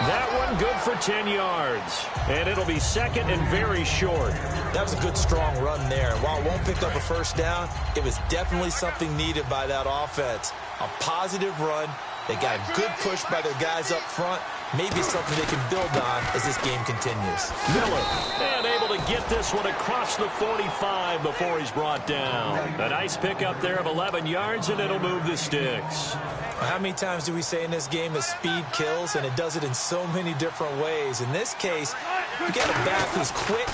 That one good for 10 yards. And it'll be second and very short. That was a good, strong run there. And while it won't pick up a first down, it was definitely something needed by that offense. A positive run. They got a good push by their guys up front. Maybe something they can build on as this game continues. Miller, and able to get this one across the 45 before he's brought down. A nice pickup there of 11 yards, and it'll move the sticks. How many times do we say in this game that speed kills, and it does it in so many different ways? In this case, you got a back who's quick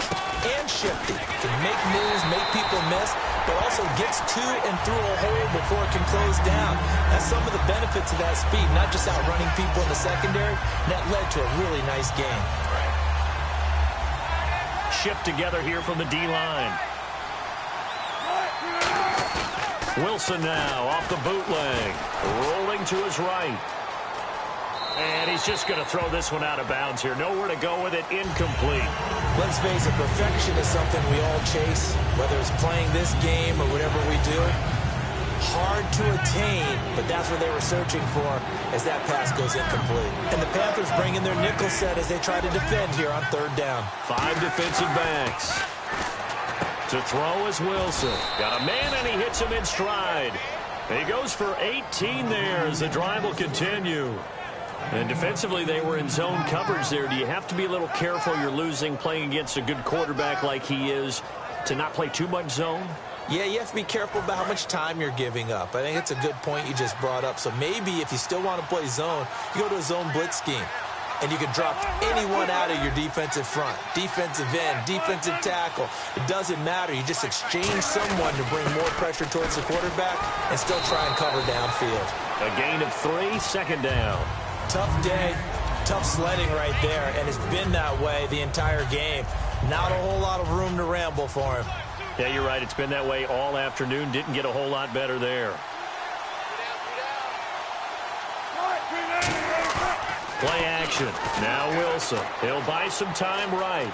and shifty, can make moves, make people miss, but also gets to and through a hole before it can close down. That's some of the benefits of that speed, not just outrunning people in the secondary. That led to a really nice game. Shift together here from the D-line. Wilson now off the bootleg, rolling to his right. And he's just going to throw this one out of bounds here. Nowhere to go with it, incomplete. Let's face it, perfection is something we all chase, whether it's playing this game or whatever we do. Hard to attain, but that's what they were searching for as that pass goes incomplete. And the Panthers bring in their nickel set as they try to defend here on third down. 5 defensive backs. To throw is Wilson. Got a man, and he hits him in stride. He goes for 18 there as the drive will continue. And defensively, they were in zone coverage there. Do you have to be a little careful? You're losing, playing against a good quarterback like he is, to not play too much zone? Yeah, you have to be careful about how much time you're giving up. I think it's a good point you just brought up. So maybe if you still want to play zone, you go to a zone blitz scheme. And you can drop anyone out of your defensive front. Defensive end, defensive tackle. It doesn't matter. You just exchange someone to bring more pressure towards the quarterback and still try and cover downfield. A gain of 3, second down. Tough day, tough sledding right there, and it's been that way the entire game. Not a whole lot of room to ramble for him. Yeah, you're right. It's been that way all afternoon. Didn't get a whole lot better there. Play action. Now Wilson. He'll buy some time right.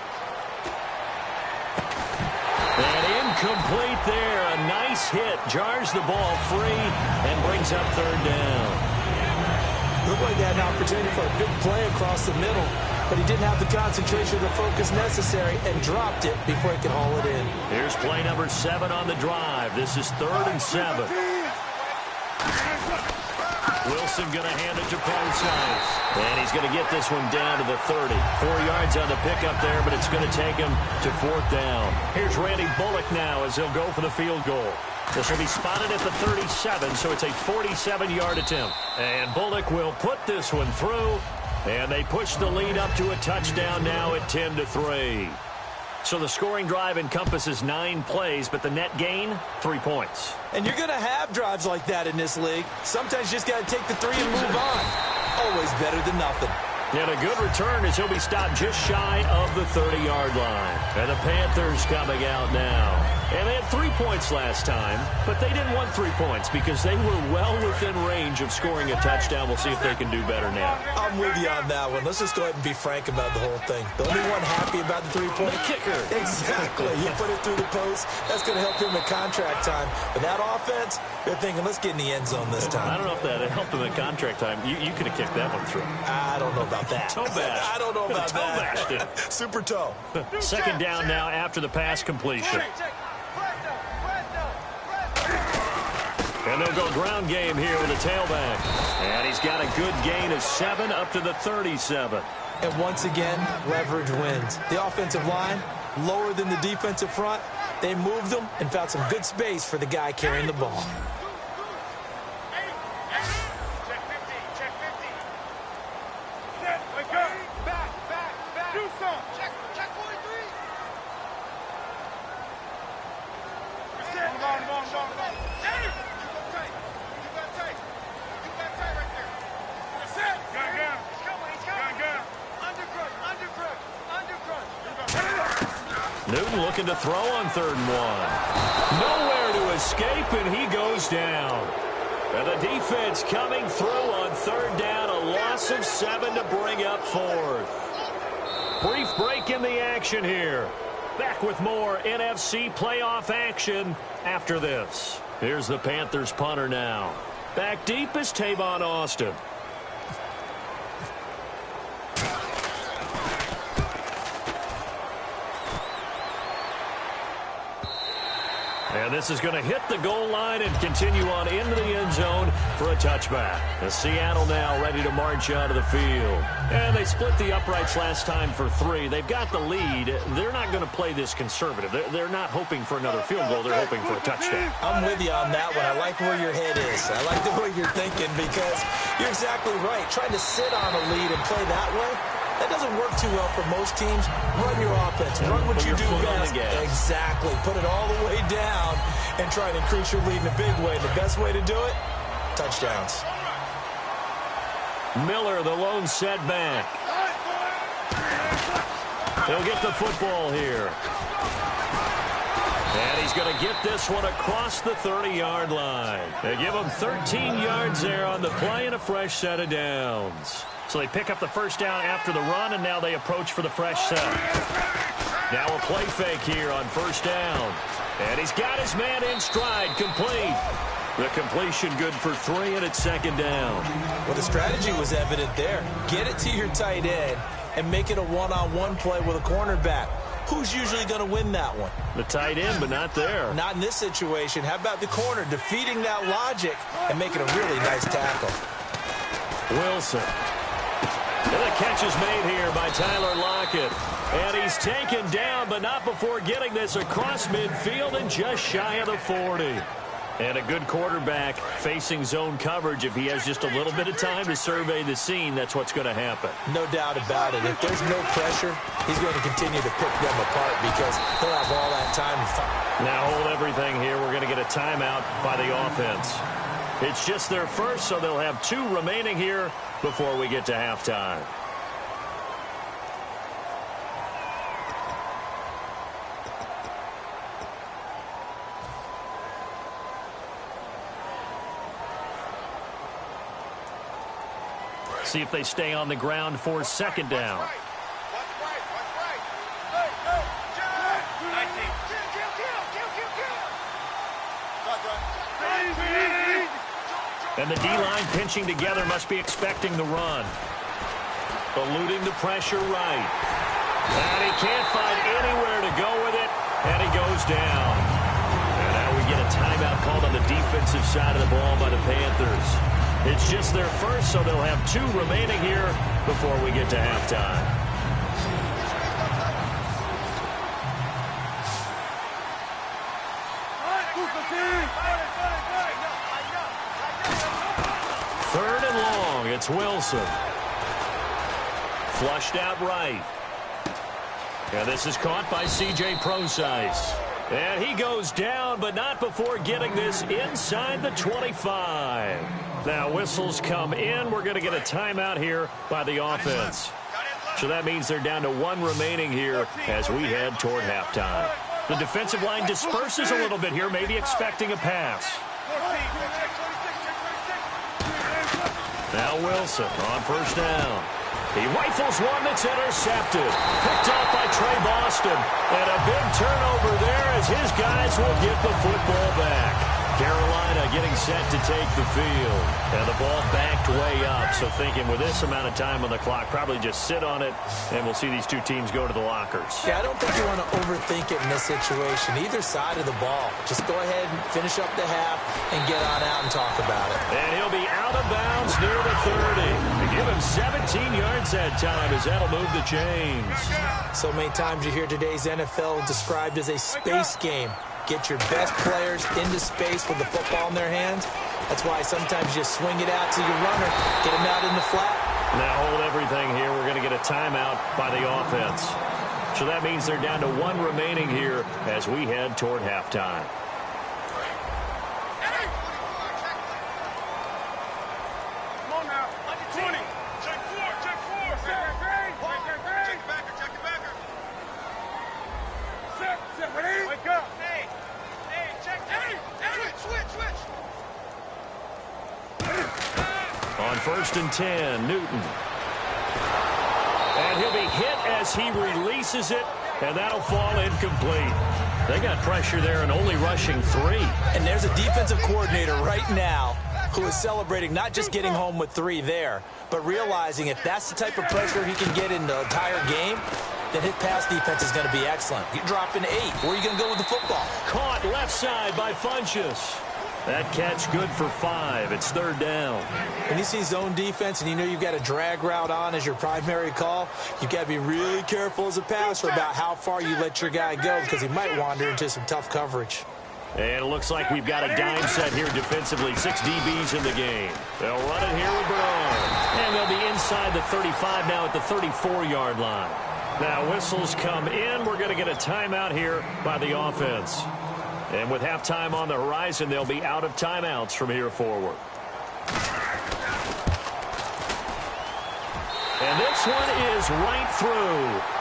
And incomplete there. A nice hit. Jars the ball free and brings up third down. Looked like they had an opportunity for a big play across the middle, but he didn't have the concentration or the focus necessary and dropped it before he could haul it in. Here's play number 7 on the drive. This is 3rd and 7. Wilson going to hand it to Parcells. And he's going to get this one down to the 30. 4 yards on the pickup there, but it's going to take him to 4th down. Here's Randy Bullock now as he'll go for the field goal. This will be spotted at the 37, so it's a 47-yard attempt. And Bullock will put this one through, and they push the lead up to a touchdown now at 10-3. So the scoring drive encompasses 9 plays, but the net gain, 3 points. And you're going to have drives like that in this league. Sometimes you just got to take the 3 and move on. Always better than nothing. And a good return as he'll be stopped just shy of the 30-yard line. And the Panthers coming out now. And they had 3 points last time, but they didn't want 3 points because they were well within range of scoring a touchdown. We'll see if they can do better now. I'm with you on that one. Let's just go ahead and be frank about the whole thing. The only one happy about the 3-point kicker. Exactly. You put it through the post. That's going to help him at contract time. But that offense, they're thinking, let's get in the end zone this time. I don't know if that helped him at contract time. You could have kicked that one through. I don't know about that. Toe bash. I don't know about toe that. Bashed it. Super toe. Second down now after the pass completion. And they'll go ground game here with a tailback. And he's got a good gain of 7 up to the 37. And once again, leverage wins. The offensive line, lower than the defensive front. They moved them and found some good space for the guy carrying the ball. Newton looking to throw on 3rd and 1. Nowhere to escape, and he goes down. And the defense coming through on 3rd down. A loss of 7 to bring up 4th. Brief break in the action here. Back with more NFC playoff action after this. Here's the Panthers punter now. Back deep is Tavon Austin. And this is going to hit the goal line and continue on into the end zone for a touchback. And Seattle now ready to march out of the field. And they split the uprights last time for 3. They've got the lead. They're not going to play this conservative. They're not hoping for another field goal. They're hoping for a touchdown. I'm with you on that one. I like where your head is. I like the way you're thinking because you're exactly right. Trying to sit on a lead and play that way, that doesn't work too well for most teams. Run your offense. Run what you do best. Exactly. Put it all the way down and try to increase your lead in a big way. The best way to do it, touchdowns. Miller, the lone setback. He'll get the football here. And he's going to get this one across the 30-yard line. They give him 13 yards there on the play and a fresh set of downs. So they pick up the first down after the run, and now they approach for the fresh set. Now a play fake here on first down. And he's got his man in stride, complete. The completion good for 3, and it's second down. Well, the strategy was evident there. Get it to your tight end and make it a one-on-one play with a cornerback. Who's usually going to win that one? The tight end, but not there. Not in this situation. How about the corner defeating that logic and making a really nice tackle? Wilson. And the catch is made here by Tyler Lockett. And he's taken down, but not before getting this across midfield and just shy of the 40. And a good quarterback facing zone coverage. If he has just a little bit of time to survey the scene, that's what's going to happen. No doubt about it. If there's no pressure, he's going to continue to pick them apart because he'll have all that time to find. Now hold everything here. We're going to get a timeout by the offense. It's just their first, so they'll have 2 remaining here before we get to halftime. See if they stay on the ground for second down. And the D-line pinching together must be expecting the run. Eluding the pressure right. And he can't find anywhere to go with it, and he goes down. And now we get a timeout called on the defensive side of the ball by the Panthers. It's just their first, so they'll have 2 remaining here before we get to halftime. Third and long, it's Wilson. Flushed out right. And this is caught by C.J. Prosise. And he goes down, but not before getting this inside the 25. Now whistles come in. We're going to get a timeout here by the offense. So that means they're down to 1 remaining here as we head toward halftime. The defensive line disperses a little bit here, maybe expecting a pass. Now Wilson on first down. He rifles one that's intercepted. Picked off by Trey Boston. And a big turnover there as his guys will get the football back. Carolina getting set to take the field. And the ball backed way up. So thinking with this amount of time on the clock, probably just sit on it, and we'll see these 2 teams go to the lockers. Yeah, I don't think you want to overthink it in this situation. Either side of the ball. Just go ahead and finish up the half and get on out and talk about it. And he'll be out of bounds near the 30. They give him 17 yards that time as that'll move the chains. So many times you hear today's NFL described as a space game. Get your best players into space with the football in their hands. That's why sometimes you swing it out to your runner, get him out in the flat. Now hold everything here. We're going to get a timeout by the offense. So that means they're down to 1 remaining here as we head toward halftime. On first and 10, Newton. And he'll be hit as he releases it, and that'll fall incomplete. They got pressure there and only rushing 3. And there's a defensive coordinator right now who is celebrating not just getting home with 3 there, but realizing if that's the type of pressure he can get in the entire game, then his pass defense is going to be excellent. You're dropping 8. Where are you going to go with the football? Caught left side by Funchess. That catch good for 5. It's third down. When you see zone defense and you know you've got a drag route on as your primary call, you've got to be really careful as a passer about how far you let your guy go because he might wander into some tough coverage. And it looks like we've got a dime set here defensively. 6 DBs in the game. They'll run it here with Brown. And they'll be inside the 35 now at the 34-yard line. Now whistles come in. We're going to get a timeout here by the offense. And with halftime on the horizon, they'll be out of timeouts from here forward. And this one is right through.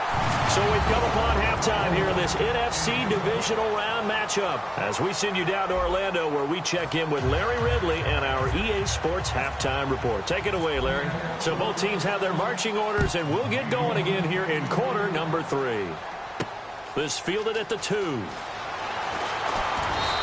So we've come upon halftime here in this NFC Divisional Round matchup as we send you down to Orlando where we check in with Larry Ridley and our EA Sports Halftime Report. Take it away, Larry. So both teams have their marching orders, and we'll get going again here in quarter number 3. This fielded at the 2.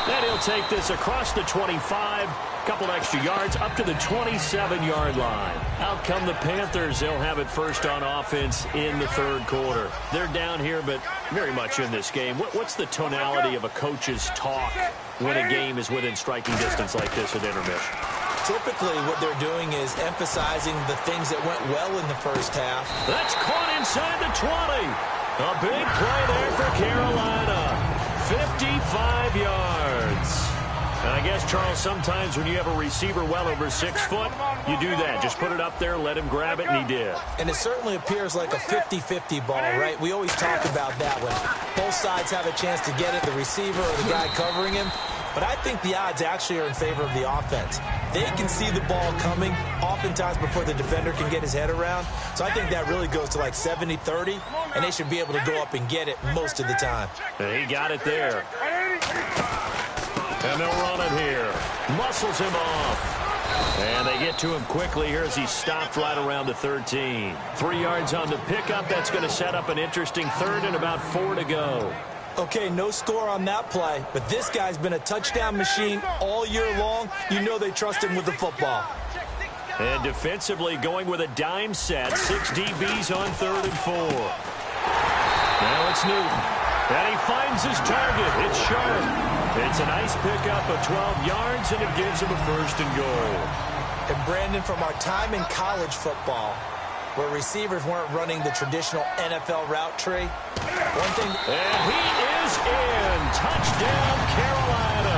Then he'll take this across the 25, couple extra yards up to the 27-yard line. Out come the Panthers. They'll have it first on offense in the third quarter. They're down here, but very much in this game. What's the tonality of a coach's talk when a game is within striking distance like this at intermission? Typically, what they're doing is emphasizing the things that went well in the first half. That's caught inside the 20. A big play there for Carolina. 55 yards. And I guess, Charles, sometimes when you have a receiver well over 6 foot, you do that. Just put it up there, let him grab it, and he did. And it certainly appears like a 50-50 ball, right? We always talk about that one. Both sides have a chance to get it, the receiver or the guy covering him. But I think the odds actually are in favor of the offense. They can see the ball coming oftentimes before the defender can get his head around. So I think that really goes to like 70-30, and they should be able to go up and get it most of the time. And he got it there. And they'll run it here. Muscles him off. And they get to him quickly here as he stopped right around the 13. 3 yards on the pickup. That's going to set up an interesting third and about 4 to go. Okay, no score on that play, but this guy's been a touchdown machine all year long. You know they trust him with the football. And defensively going with a dime set. 6 DBs on 3rd and 4. Now it's Newton. And he finds his target. It's Sharp. It's a nice pickup of 12 yards, and it gives him a 1st and goal. And Brandon, from our time in college football, where receivers weren't running the traditional NFL route tree, one thing... And he is in. Touchdown, Carolina.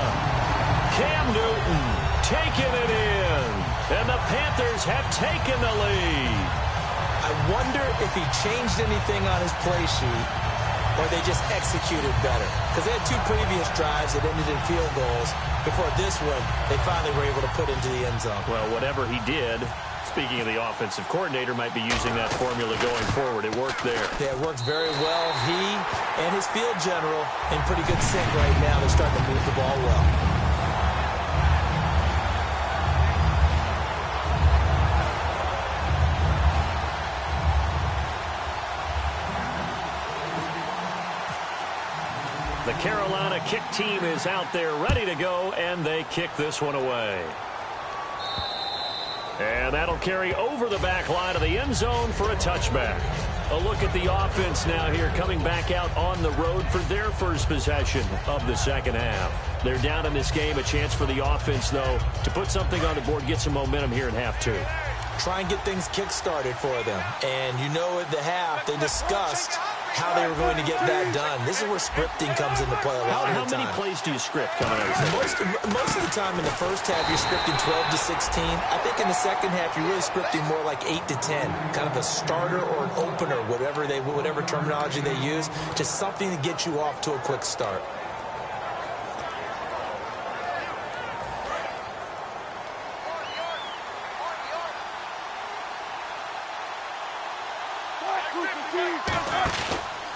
Cam Newton taking it in. And the Panthers have taken the lead. I wonder if he changed anything on his play sheet or they just executed better. Because they had 2 previous drives that ended in field goals. Before this one, they finally were able to put into the end zone. Well, whatever he did, speaking of the offensive coordinator, might be using that formula going forward. It worked there. Yeah, it worked very well. He and his field general in pretty good sync right now. They're starting to move the ball well. The Carolina kick team is out there ready to go, and they kick this one away. And that'll carry over the back line of the end zone for a touchback. A look at the offense now here, coming back out on the road for their first possession of the second half. They're down in this game. A chance for the offense, though, to put something on the board, get some momentum here in half 2. Try and get things kick-started for them. And you know at the half, they discussed how they were going to get that done. This is where scripting comes into play a lot of the time. How many plays do you script coming out of the most of the time in the first half, you're scripting 12 to 16. I think in the second half, you're really scripting more like 8 to 10. Kind of a starter or an opener, whatever terminology they use. Just something to get you off to a quick start.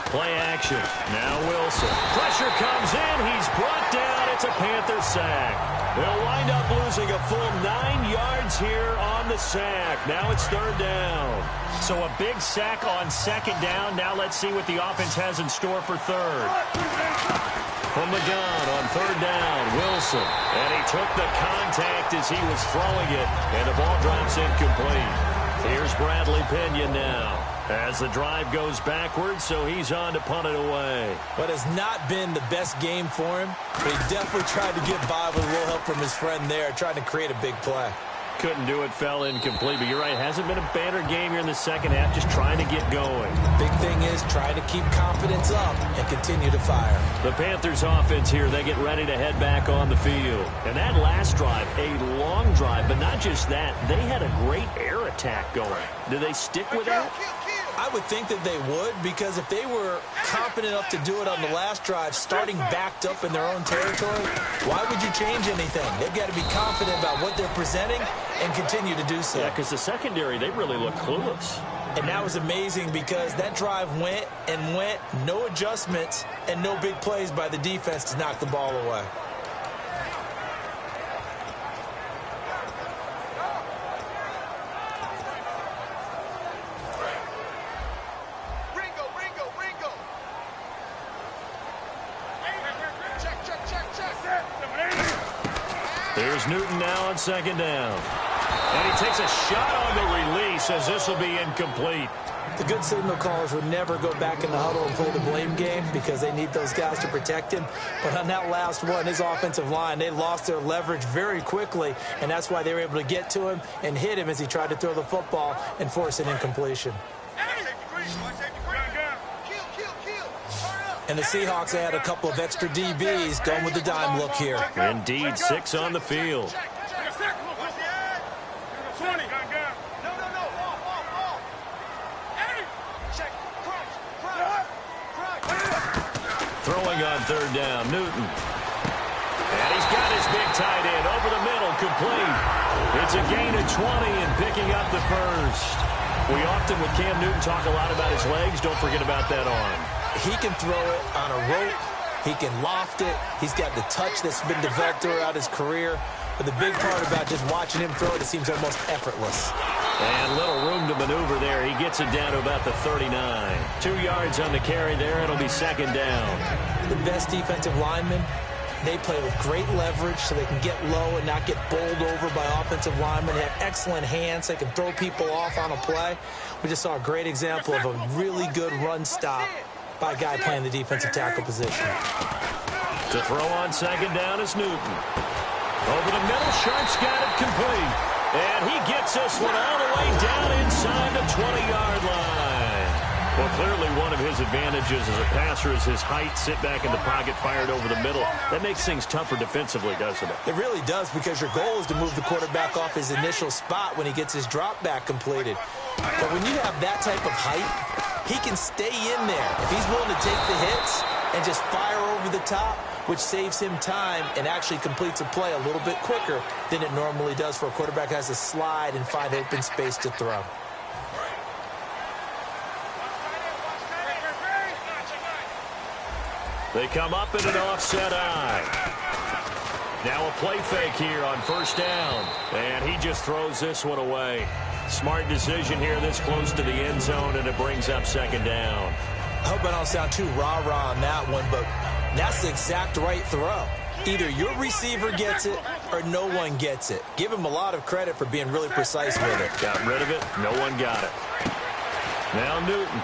Play action. Now Wilson. Pressure comes in. He's brought down. It's a Panther sack. They'll wind up losing a full 9 yards here on the sack. Now it's 3rd down. So a big sack on 2nd down. Now let's see what the offense has in store for 3rd. From the gun on 3rd down, Wilson. And he took the contact as he was throwing it. And the ball drops incomplete. Here's Bradley Pinion now. As the drive goes backwards, so he's on to punt it away. But it's not been the best game for him, but he definitely tried to get by with a little help from his friend there, trying to create a big play. Couldn't do it, fell incomplete. But you're right, hasn't been a banner game here in the second half, just trying to get going. Big thing is trying to keep confidence up and continue to fire. The Panthers offense here, they get ready to head back on the field. And that last drive, a long drive, but not just that, they had a great air attack going. Do they stick with that? I would think that they would, because if they were confident enough to do it on the last drive, starting backed up in their own territory, why would you change anything? They've got to be confident about what they're presenting and continue to do so. Yeah, because the secondary, they really look clueless. And that was amazing because that drive went and went, no adjustments and no big plays by the defense to knock the ball away. There's Newton now on second down. And he takes a shot on the release as this will be incomplete. The good signal callers would never go back in the huddle and play the blame game because they need those guys to protect him. But on that last one, his offensive line, they lost their leverage very quickly, and that's why they were able to get to him and hit him as he tried to throw the football and force an incompletion. And the Seahawks had a couple of extra DBs going with the dime look here. Indeed, 6 on the field. Throwing on third down, Newton. And he's got his big tight end over the middle, complete. It's a gain of 20 and picking up the first. We often, with Cam Newton, talk a lot about his legs. Don't forget about that arm. He can throw it on a rope. He can loft it. He's got the touch that's been developed throughout his career. But the big part about just watching him throw it seems almost effortless. And little room to maneuver there. He gets it down to about the 39. 2 yards on the carry there. It'll be second down. The best defensive linemen, they play with great leverage so they can get low and not get bowled over by offensive linemen. They have excellent hands. They can throw people off on a play. We just saw a great example of a really good run stop by a guy playing the defensive tackle position. To throw on second down is Newton. Over the middle, Sharp's got it complete. And he gets this one all the way down inside the 20-yard line. Well, clearly one of his advantages as a passer is his height. Sit back in the pocket, fired over the middle. That makes things tougher defensively, doesn't it? It really does, because your goal is to move the quarterback off his initial spot when he gets his drop back completed. But when you have that type of height, he can stay in there. If he's willing to take the hits and just fire over the top, which saves him time and actually completes a play a little bit quicker than it normally does for a quarterback who has to slide and find open space to throw. They come up in an offset eye. Now a play fake here on first down. And he just throws this one away. Smart decision here this close to the end zone, and it brings up second down. I hope I don't sound too rah-rah on that one, but that's the exact right throw. Either your receiver gets it or no one gets it. Give him a lot of credit for being really precise with it. Got rid of it. No one got it. Now Newton.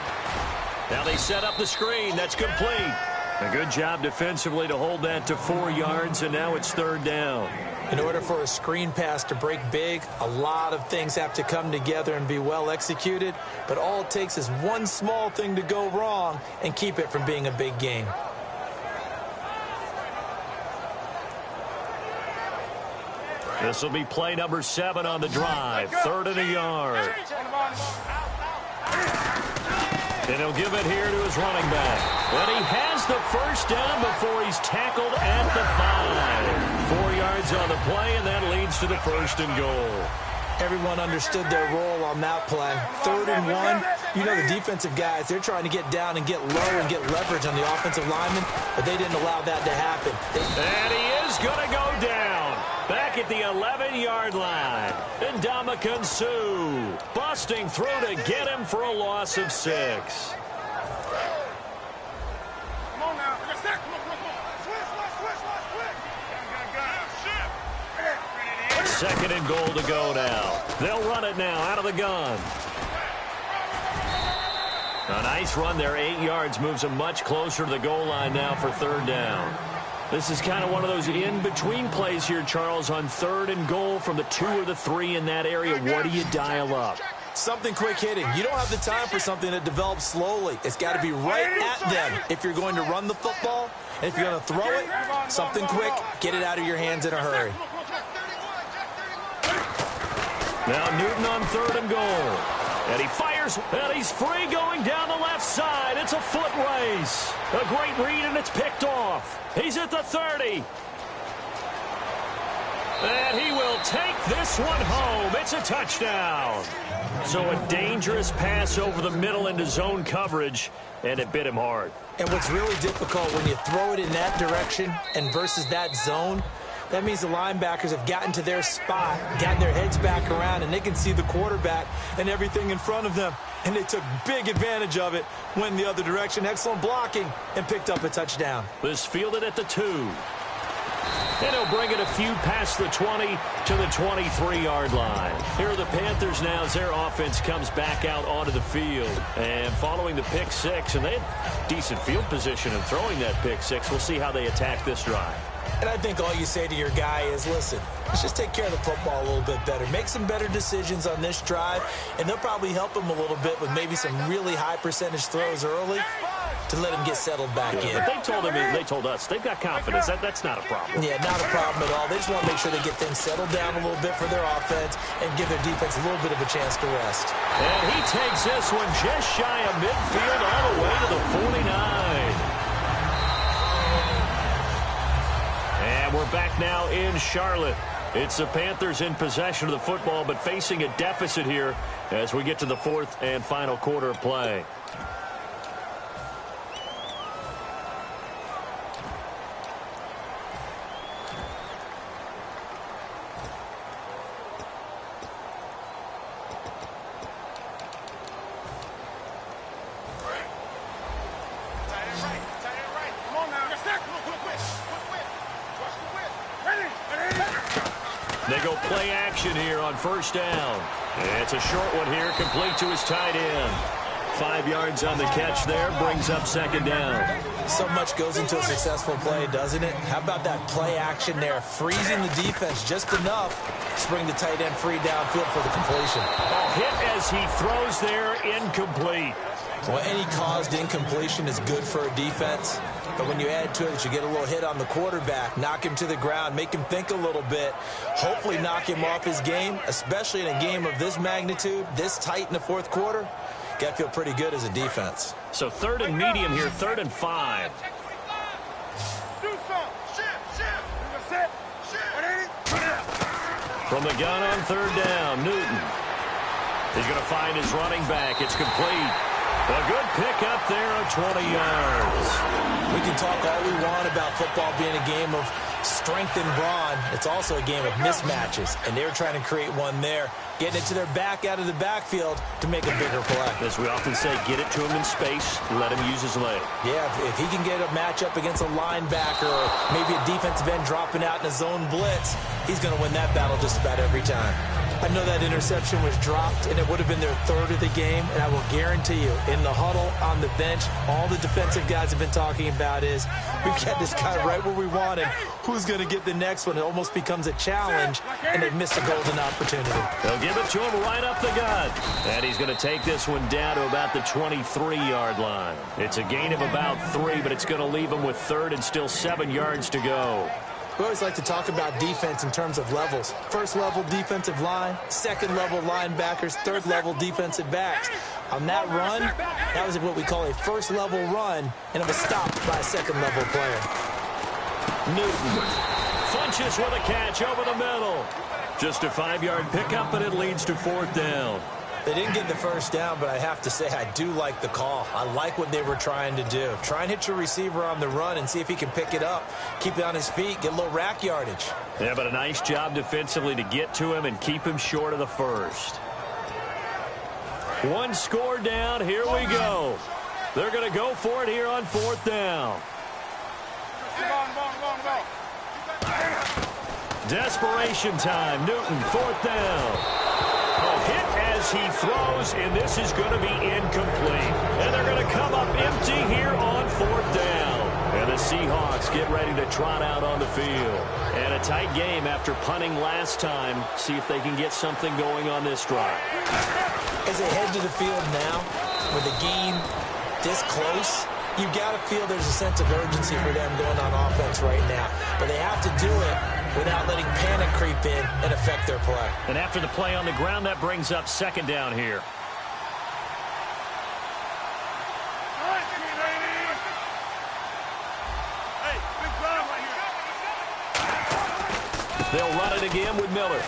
Now they set up the screen. That's complete. A good job defensively to hold that to 4 yards, and now it's third down. In order for a screen pass to break big, a lot of things have to come together and be well executed, but all it takes is one small thing to go wrong and keep it from being a big game. This will be play number 7 on the drive. 3rd and a yard. And he'll give it here to his running back. And he has the first down before he's tackled at the 5. 4 yards on the play, and that leads to the 1st and goal. Everyone understood their role on that play. 3rd and 1. You know the defensive guys, they're trying to get down and get low and get leverage on the offensive lineman, but they didn't allow that to happen. And he is going to go down. Back at the 11-yard line. Ndamukong Suh busting through to get him for a loss of 6. Second and goal to go now. They'll run it now out of the gun. A nice run there, 8 yards, moves him much closer to the goal line now for third down. This is kind of one of those in-between plays here, Charles, on 3rd and goal from the 2 or the 3 in that area. What do you dial up? Something quick hitting. You don't have the time for something that develops slowly. It's got to be right at them if you're going to run the football. And if you're going to throw it, something quick, get it out of your hands in a hurry. Now Newton on 3rd and goal. And he fires, and he's free going down the left side. It's a foot race. A great read, and it's picked off. He's at the 30. And he will take this one home. It's a touchdown. So a dangerous pass over the middle into zone coverage, and it bit him hard. And what's really difficult when you throw it in that direction and versus that zone, that means the linebackers have gotten to their spot, gotten their heads back around, and they can see the quarterback and everything in front of them. And they took big advantage of it, went the other direction, excellent blocking, and picked up a touchdown. This fielded at the 2. And he'll bring it a few past the 20 to the 23-yard line. Here are the Panthers now as their offense comes back out onto the field. And following the pick 6, and they had decent field position in throwing that pick 6. We'll see how they attack this drive. And I think all you say to your guy is, listen, let's just take care of the football a little bit better. Make some better decisions on this drive, and they'll probably help him a little bit with maybe some really high percentage throws early to let him get settled back in. But they told us they've got confidence. That's not a problem. Yeah, not a problem at all. They just want to make sure they get things settled down a little bit for their offense and give their defense a little bit of a chance to rest. And he takes this one just shy of midfield all the way to the 49. And we're back now in Charlotte. It's the Panthers in possession of the football, but facing a deficit here as we get to the 4th and final quarter of play. They go play action here on 1st down. It's a short one here, complete to his tight end. 5 yards on the catch there, brings up 2nd down. So much goes into a successful play, doesn't it? How about that play action there, freezing the defense just enough to bring the tight end free downfield for the completion. A hit as he throws there, incomplete. Well, any caused incompletion is good for a defense. But when you add to it, you get a little hit on the quarterback, knock him to the ground, make him think a little bit, hopefully knock him off his game, especially in a game of this magnitude, this tight in the 4th quarter. Got to feel pretty good as a defense. So 3rd and medium here, 3rd and 5. From the gun on 3rd down, Newton. He's going to find his running back. It's complete. A good pick up there of 20 yards. We can talk all we want about football being a game of strength and brawn. It's also a game of mismatches, and they're trying to create one there, getting it to their back out of the backfield to make a bigger play. As we often say, get it to him in space, let him use his leg. Yeah, if he can get a matchup against a linebacker or maybe a defensive end dropping out in a zone blitz, he's going to win that battle just about every time. I know that interception was dropped, and it would have been their 3rd of the game, and I will guarantee you, in the huddle, on the bench, all the defensive guys have been talking about is, we've got this guy right where we want him. Who's going to get the next one? It almost becomes a challenge, and they've missed a golden opportunity. They'll give it to him right up the gut. And he's going to take this one down to about the 23-yard line. It's a gain of about 3, but it's going to leave him with 3rd and still 7 yards to go. We always like to talk about defense in terms of levels. 1st level defensive line, 2nd level linebackers, 3rd level defensive backs. On that run, that was what we call a 1st level run, and it was stopped by a 2nd level player. Newton punches with a catch over the middle. Just a 5-yard pickup, and it leads to 4th down. They didn't get the 1st down, but I have to say I do like the call. I like what they were trying to do. Try and hit your receiver on the run and see if he can pick it up, keep it on his feet, get a little rack yardage. Yeah, but a nice job defensively to get to him and keep him short of the 1st. 1 score down. Here we go. They're going to go for it here on 4th down. Desperation time. Newton, 4th down. A hit as he throws, and this is going to be incomplete. And they're ready to trot out on the field. And a tight game after punting last time. See if they can get something going on this drive. As they head to the field now, with the game this close, you've got to feel there's a sense of urgency for them going on offense right now. But they have to do it without letting panic creep in and affect their play. And after the play on the ground, that brings up second down here. They'll run it again with Miller.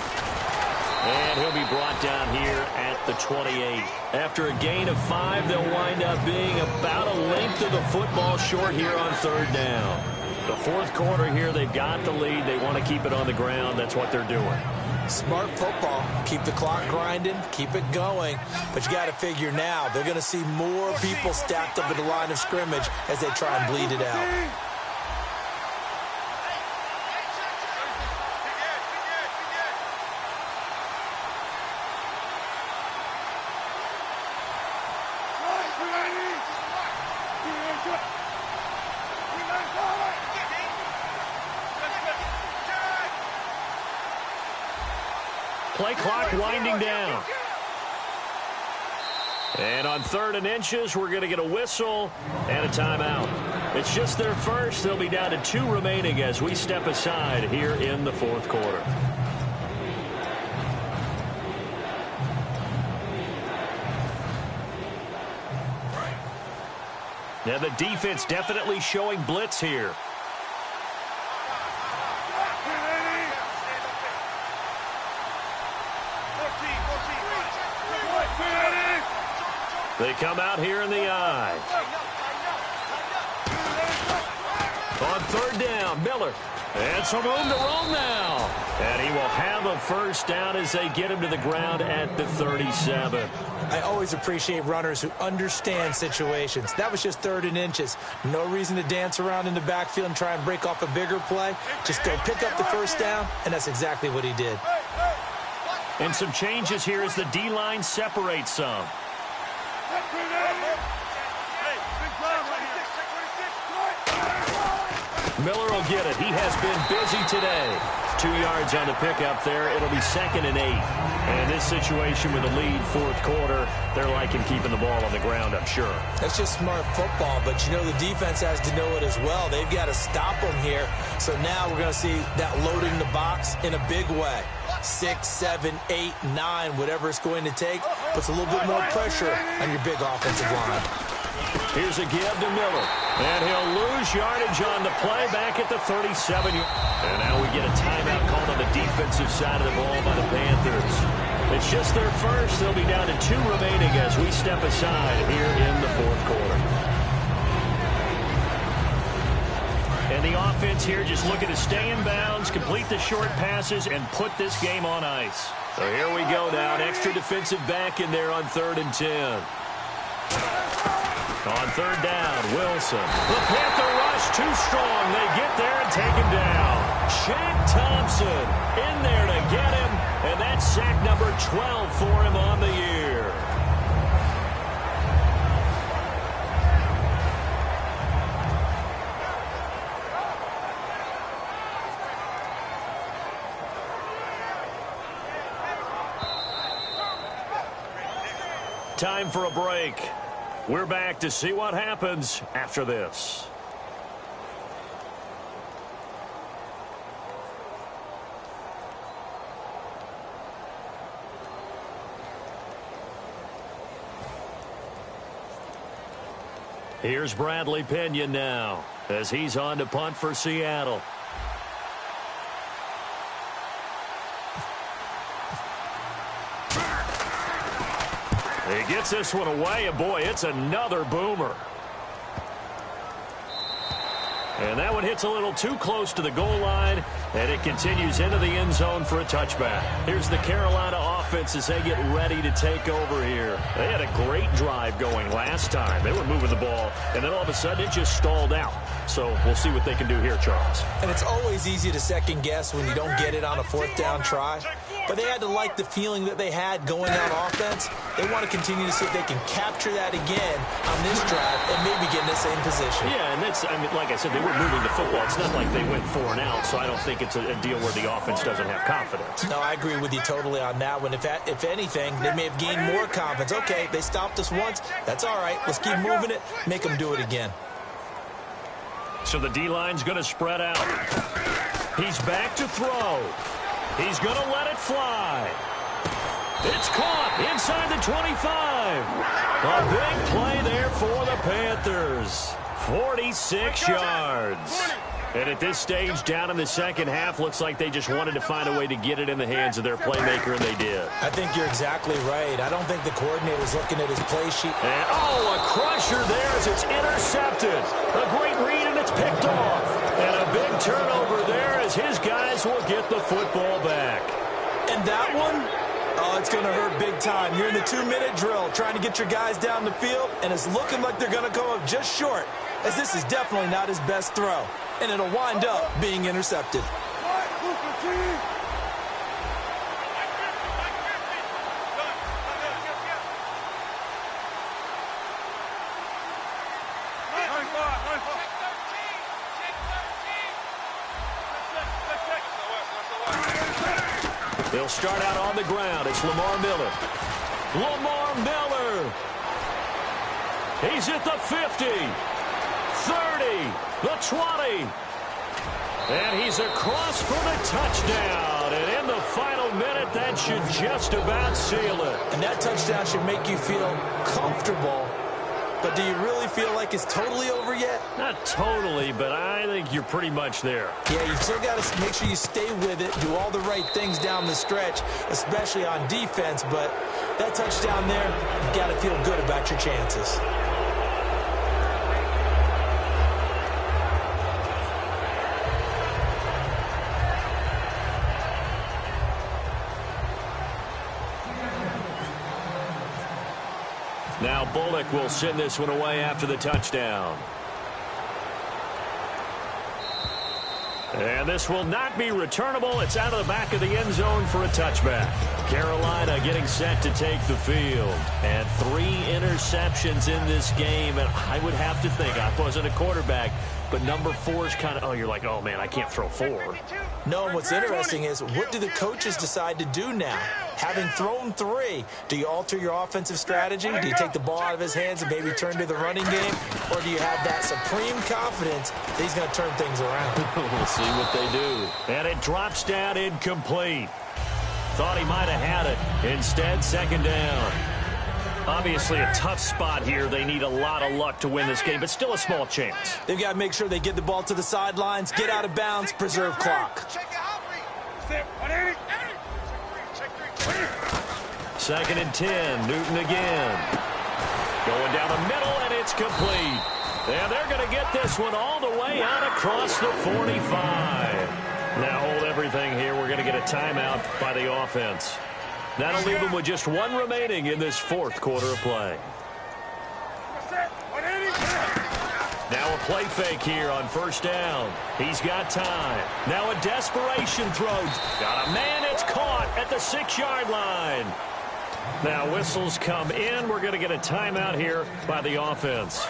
And he'll be brought down here at the 28. After a gain of 5, they'll wind up being about a length of the football short here on third down. The fourth quarter here, they've got the lead. They want to keep it on the ground. That's what they're doing. Smart football. Keep the clock grinding. Keep it going. But you got to figure now, they're going to see more people stacked up at the line of scrimmage as they try and bleed it out. Play clock winding down. And on 3rd and inches, we're going to get a whistle and a timeout. It's just their first. They'll be down to 2 remaining as we step aside here in the fourth quarter. Now the defense definitely showing blitz here. They come out here in the eye. On 3rd down, Miller. And some room to roam now. And he will have a first down as they get him to the ground at the 37. I always appreciate runners who understand situations. That was just 3rd and inches. No reason to dance around in the backfield and try and break off a bigger play. Just go pick up the first down, and that's exactly what he did. And some changes here as the D-line separates some. Miller will get it. He has been busy today. 2 yards on the pickup there. It'll be 2nd and 8. And this situation with the lead, fourth quarter, they're liking keeping the ball on the ground, I'm sure. That's just smart football, but you know the defense has to know it as well. They've got to stop them here. So now we're going to see that loaded in the box in a big way. 6, 7, 8, 9, whatever it's going to take, puts a little bit more pressure on your big offensive line. Here's a give to Miller. And he'll lose yardage on the play back at the 37. And now we get a timeout called on the defensive side of the ball by the Panthers. It's just their first. They'll be down to 2 remaining as we step aside here in the fourth quarter. And the offense here just looking to stay in bounds, complete the short passes, and put this game on ice. So here we go now. An extra defensive back in there on 3rd and 10. On 3rd down, Wilson. The Panther rush too strong. They get there and take him down. Shaq Thompson in there to get him. And that's sack number 12 for him on the year. Time for a break. We're back to see what happens after this. Here's Bradley Pinion now as he's on to punt for Seattle. He gets this one away, and boy, it's another boomer. And that one hits a little too close to the goal line, and it continues into the end zone for a touchback. Here's the Carolina offense as they get ready to take over here. They had a great drive going last time. They were moving the ball, and then all of a sudden it just stalled out. So we'll see what they can do here, Charles. And it's always easy to second guess when you don't get it on a 4th down try. but they had to like the feeling that they had going on offense. They want to continue to see if they can capture that again on this drive and maybe get in the same position. Yeah, and that's, I mean, like I said, they were moving the football. It's not like they went 4 and out, so I don't think it's a deal where the offense doesn't have confidence. No, I agree with you totally on that one. If anything, they may have gained more confidence. Okay, they stopped us once. That's all right. Let's keep moving it. Make them do it again. So the D-line's going to spread out. He's back to throw. He's going to let it fly. It's caught inside the 25. A big play there for the Panthers. 46 yards. And at this stage, down in the second half, looks like they just wanted to find a way to get it in the hands of their playmaker, and they did. I think you're exactly right. I don't think the coordinator's looking at his play sheet. And, oh, a crusher there as it's intercepted. A great read, and it's picked off. And a big turnover there as his guys will get the football back. And that one, oh, it's going to hurt big time. You're in the 2-minute drill trying to get your guys down the field, and it's looking like they're going to come up just short, as this is definitely not his best throw. And it'll wind up being intercepted. They'll start out on the ground. It's Lamar Miller. Lamar Miller. He's at the 50. 30. The 20. And he's across for the touchdown. And in the final minute, that should just about seal it. And that touchdown should make you feel comfortable. But do you really feel like it's totally over yet? Not totally, but I think you're pretty much there. Yeah, you still got to make sure you stay with it, do all the right things down the stretch, especially on defense. But that touchdown there, you've got to feel good about your chances. Now Bullock will send this one away after the touchdown. And this will not be returnable. It's out of the back of the end zone for a touchback. Carolina getting set to take the field. And 3 interceptions in this game. And I would have to think, I wasn't a quarterback, but number 4 is kind of, oh, you're like, oh, man, I can't throw 4. No, and what's interesting is, what do the coaches decide to do now? Having thrown 3, do you alter your offensive strategy? Do you take the ball out of his hands and maybe turn to the running game? Or do you have that supreme confidence that he's going to turn things around? We'll see what they do. And it drops down incomplete. Thought he might have had it. Instead, second down. Obviously a tough spot here. They need a lot of luck to win this game, but still a small chance. They've got to make sure they get the ball to the sidelines, get out of bounds, preserve clock. Second and 10. Newton again. Going down the middle, and it's complete. And they're going to get this one all the way out across the 45. Now hold everything here. We're going to get a timeout by the offense. That'll leave them with just 1 remaining in this 4th quarter of play. Now a play fake here on first down. He's got time. Now a desperation throw. Got a man. It's caught at the 6-yard line. Now whistles come in. We're going to get a timeout here by the offense.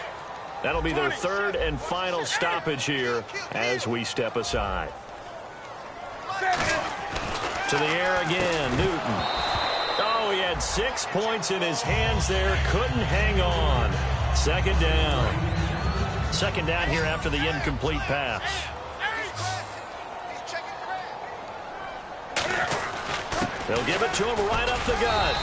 That'll be their 3rd and final stoppage here as we step aside. To the air again, Newton. Oh, he had 6 points in his hands there. Couldn't hang on. Second down. Second down here after the incomplete pass. They'll give it to him right up the gut.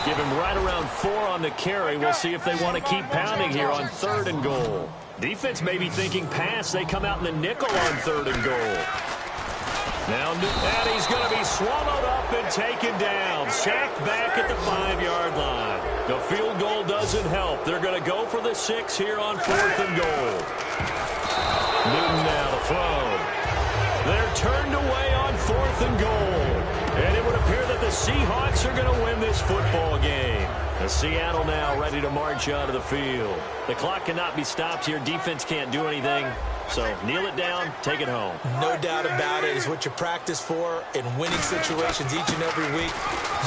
Give him right around 4 on the carry. We'll see if they want to keep pounding here on 3rd and goal. Defense may be thinking pass. They come out in the nickel on 3rd and goal. Now, and he's going to be swallowed up and taken down. Sacked back at the 5-yard line. The field goal doesn't help. They're going to go for the 6 here on 4th and goal. Newton now to throw. They're turned away on 4th and goal. And it would appear that the Seahawks are going to win this football game. The Seattle now ready to march out of the field. The clock cannot be stopped here. Defense can't do anything. So kneel it down, take it home. No doubt about it. It's what you practice for in winning situations each and every week.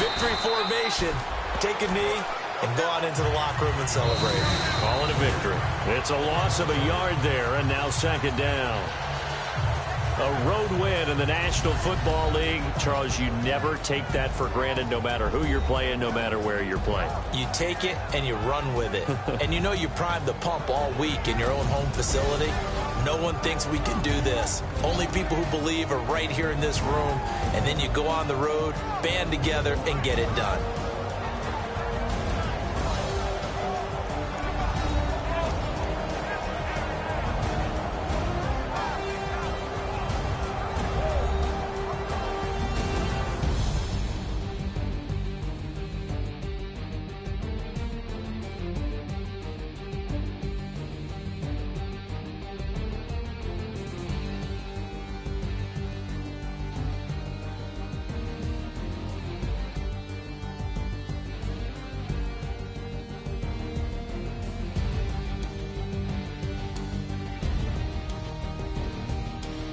Victory formation. Take a knee and go on into the locker room and celebrate. Call it a victory. It's a loss of a yard there, and now second down. A road win in the National Football League. Charles, you never take that for granted, no matter who you're playing, no matter where you're playing. You take it and you run with it. And you know you primed the pump all week in your own home facility. No one thinks we can do this. Only people who believe are right here in this room. And then you go on the road, band together, and get it done.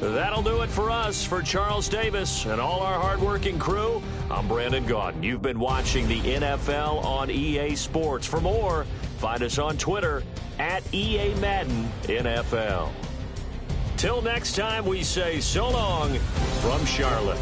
That'll do it for us. For Charles Davis and all our hardworking crew, I'm Brandon Gaudin. You've been watching the NFL on EA Sports. For more, find us on Twitter at EA Madden NFL. Till next time, we say so long from Charlotte.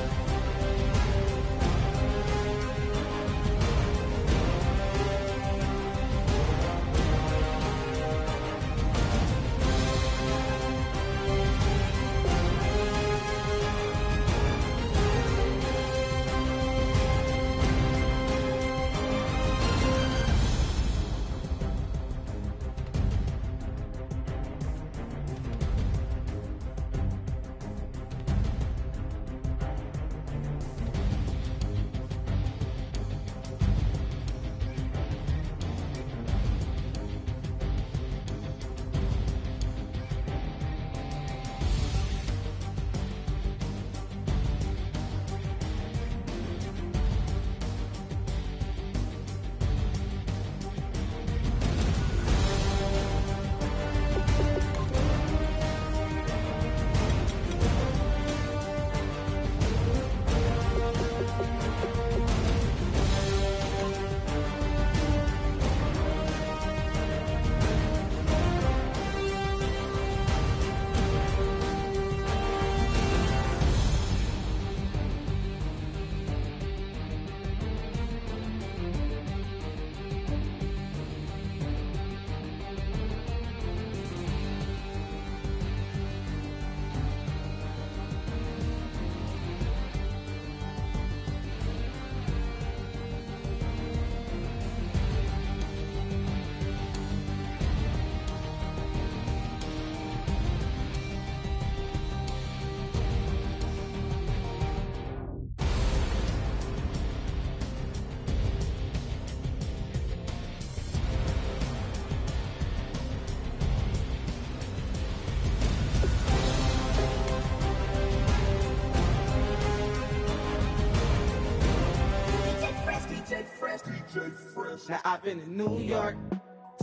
Now I've been in New York,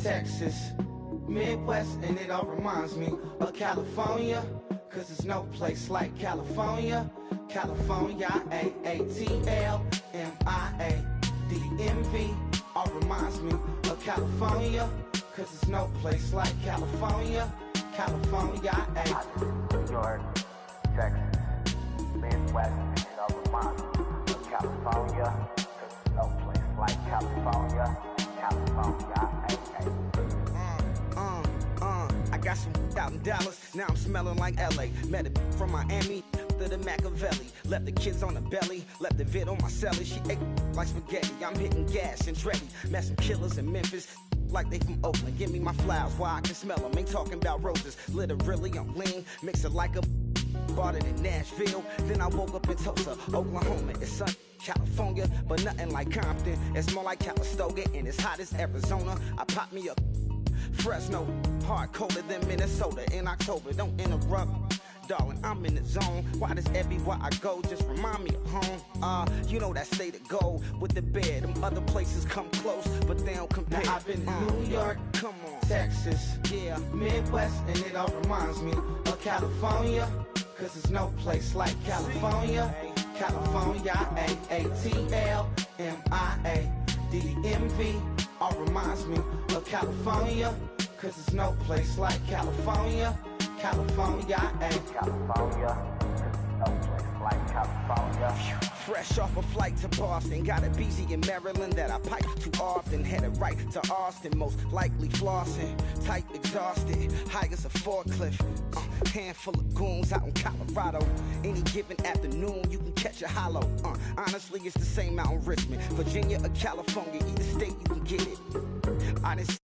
Texas, Midwest, and it all reminds me of California, cause there's no place like California. California, A-A-T-L-M-I-A-D-M-V, all reminds me of California, cause there's no place like California. California, New York, Texas, Midwest, and it all reminds me of California, cause there's no place like California. California, I got some out in Dallas, now I'm smelling like LA. Met a from Miami to the Machiavelli. Left the kids on the belly, left the vid on my celly. She ate like spaghetti, I'm hitting gas and Dreddy. Met some killers in Memphis, like they from Oakland. Give me my flowers while I can smell them. Ain't talking about roses, literally I'm lean. Mix it like a bought it in Nashville. Then I woke up in Tulsa, Oklahoma. It's sun, California, but nothing like Compton. It's more like Calistoga, and it's hot as Arizona. I pop me up Fresno, hard colder than Minnesota in October. Don't interrupt, darling, I'm in the zone. Why does everywhere I go just remind me of home? You know that state of gold with the bed. Them other places come close, but they don't compare. Now I've been to New York, come on, Texas, yeah, Midwest, and it all reminds me of California. Cause there's no place like California. California, A-A-T-L-M-I-A D-D-M-V, all reminds me of California. Cause there's no place like California. California, California, no place like California. fresh off a flight to Boston. Got a BZ in Maryland that I pipe too often. Headed right to Austin, most likely flossing. Tight, exhausted, high as a forklift. Handful of goons out in Colorado. Any given afternoon, you can catch a hollow. Honestly, it's the same out in Richmond, Virginia or California. Either state, you can get it. I didn't